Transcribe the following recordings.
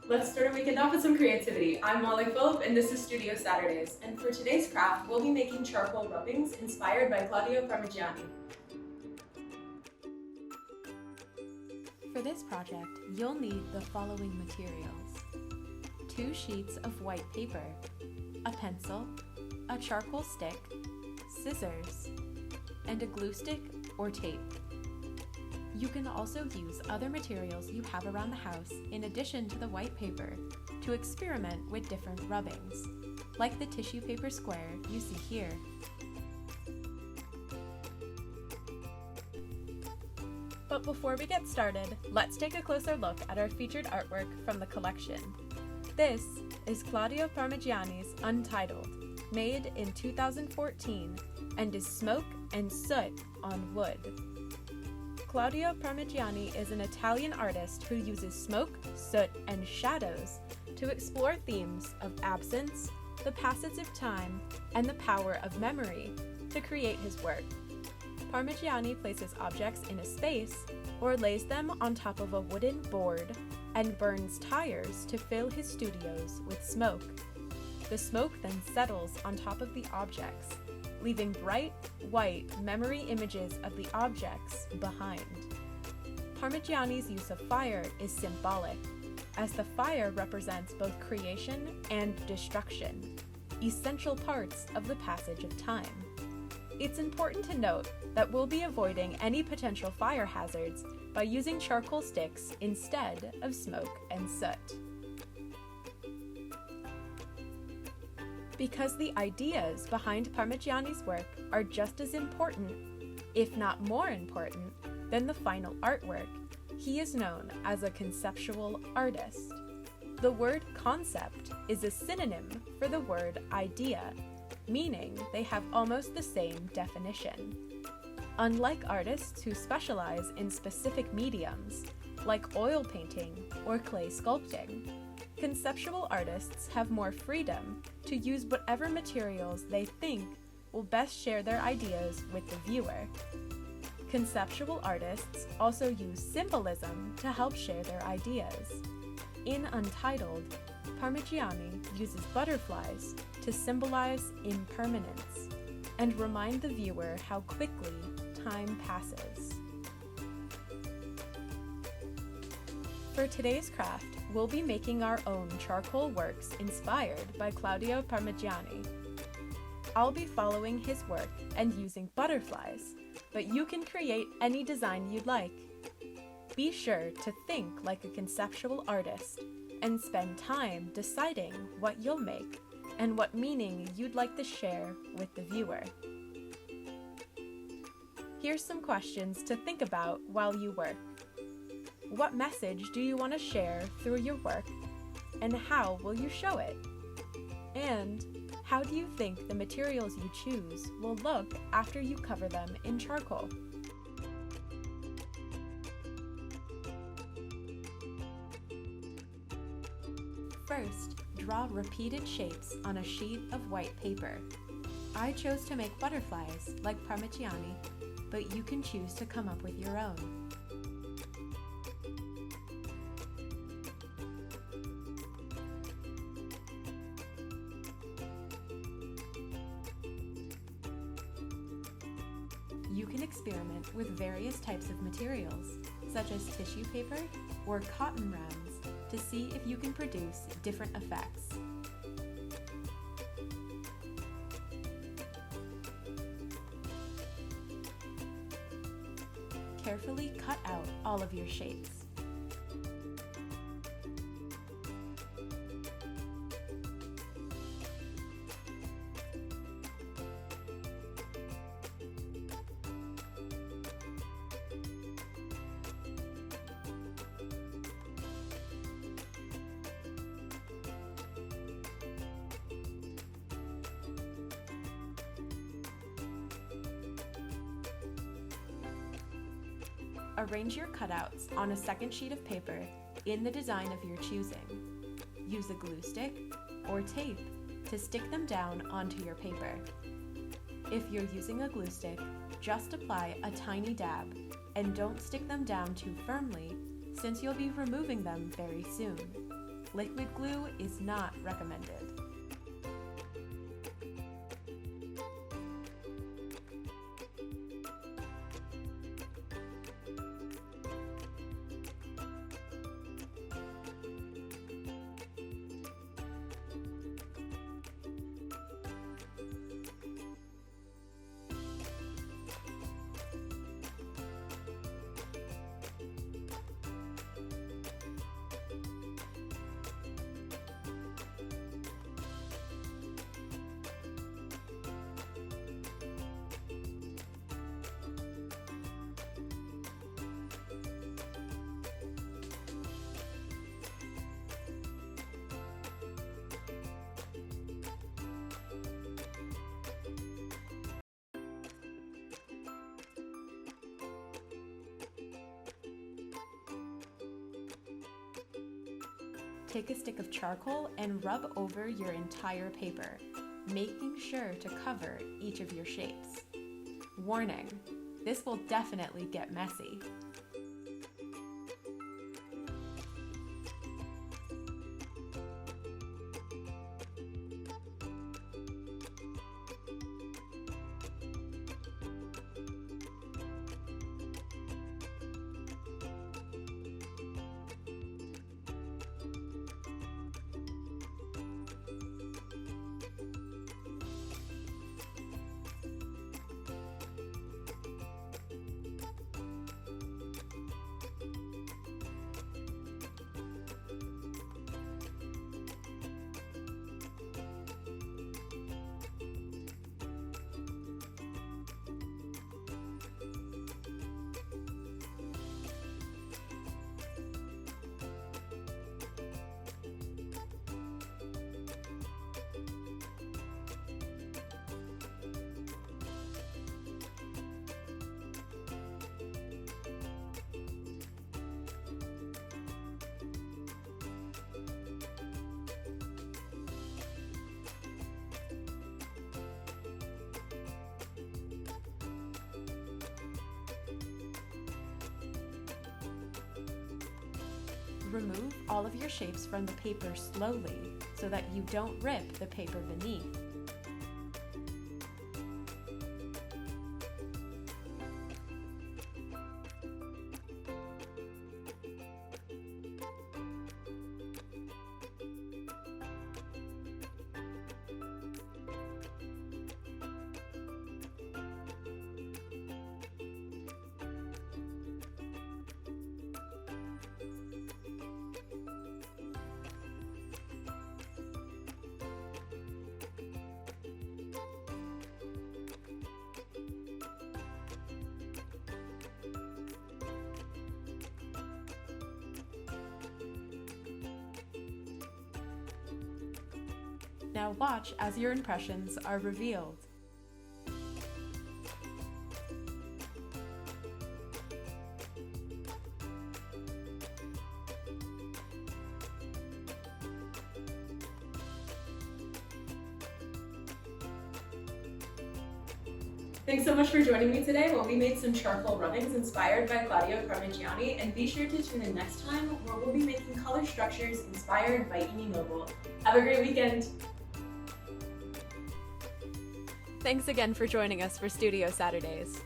Let's start our weekend off with some creativity. I'm Molly Phillip and this is Studio Saturdays. And for today's craft, we'll be making charcoal rubbings inspired by Claudio Parmiggiani. For this project, you'll need the following materials: 2 sheets of white paper, a pencil, a charcoal stick, scissors, and a glue stick or tape. You can also use other materials you have around the house in addition to the white paper to experiment with different rubbings, like the tissue paper square you see here. But before we get started, let's take a closer look at our featured artwork from the collection. This is Claudio Parmiggiani's Untitled, made in 2014, and is smoke and soot on wood. Claudio Parmiggiani is an Italian artist who uses smoke, soot, and shadows to explore themes of absence, the passage of time, and the power of memory to create his work. Parmiggiani places objects in a space or lays them on top of a wooden board and burns tires to fill his studios with smoke. The smoke then settles on top of the objects, leaving bright, white memory images of the objects behind. Parmiggiani's use of fire is symbolic, as the fire represents both creation and destruction, essential parts of the passage of time. It's important to note that we'll be avoiding any potential fire hazards by using charcoal sticks instead of smoke and soot. Because the ideas behind Parmiggiani's work are just as important, if not more important, than the final artwork, he is known as a conceptual artist. The word concept is a synonym for the word idea, meaning they have almost the same definition. Unlike artists who specialize in specific mediums, like oil painting or clay sculpting, conceptual artists have more freedom to use whatever materials they think will best share their ideas with the viewer. Conceptual artists also use symbolism to help share their ideas. In Untitled, Parmiggiani uses butterflies to symbolize impermanence and remind the viewer how quickly time passes. For today's craft, we'll be making our own charcoal works inspired by Claudio Parmiggiani. I'll be following his work and using butterflies, but you can create any design you'd like. Be sure to think like a conceptual artist and spend time deciding what you'll make and what meaning you'd like to share with the viewer. Here's some questions to think about while you work. What message do you want to share through your work, and how will you show it? And how do you think the materials you choose will look after you cover them in charcoal? First, draw repeated shapes on a sheet of white paper. I chose to make butterflies like Parmiggiani, but you can choose to come up with your own. You can experiment with various types of materials, such as tissue paper or cotton rounds, to see if you can produce different effects. Carefully cut out all of your shapes. Arrange your cutouts on a second sheet of paper in the design of your choosing. Use a glue stick or tape to stick them down onto your paper. If you're using a glue stick, just apply a tiny dab and don't stick them down too firmly since you'll be removing them very soon. liquid glue is not recommended. Take a stick of charcoal and rub over your entire paper, making sure to cover each of your shapes. Warning, this will definitely get messy. Remove all of your shapes from the paper slowly so that you don't rip the paper beneath. Now watch as your impressions are revealed. Thanks so much for joining me today. Well, we made some charcoal rubbings inspired by Claudio Parmiggiani, and be sure to tune in next time where we'll be making color structures inspired by Mobile. Have a great weekend. Thanks again for joining us for Studio Saturdays.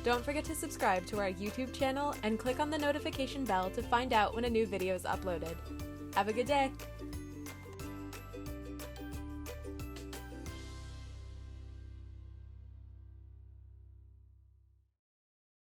Don't forget to subscribe to our YouTube channel and click on the notification bell to find out when a new video is uploaded. Have a good day!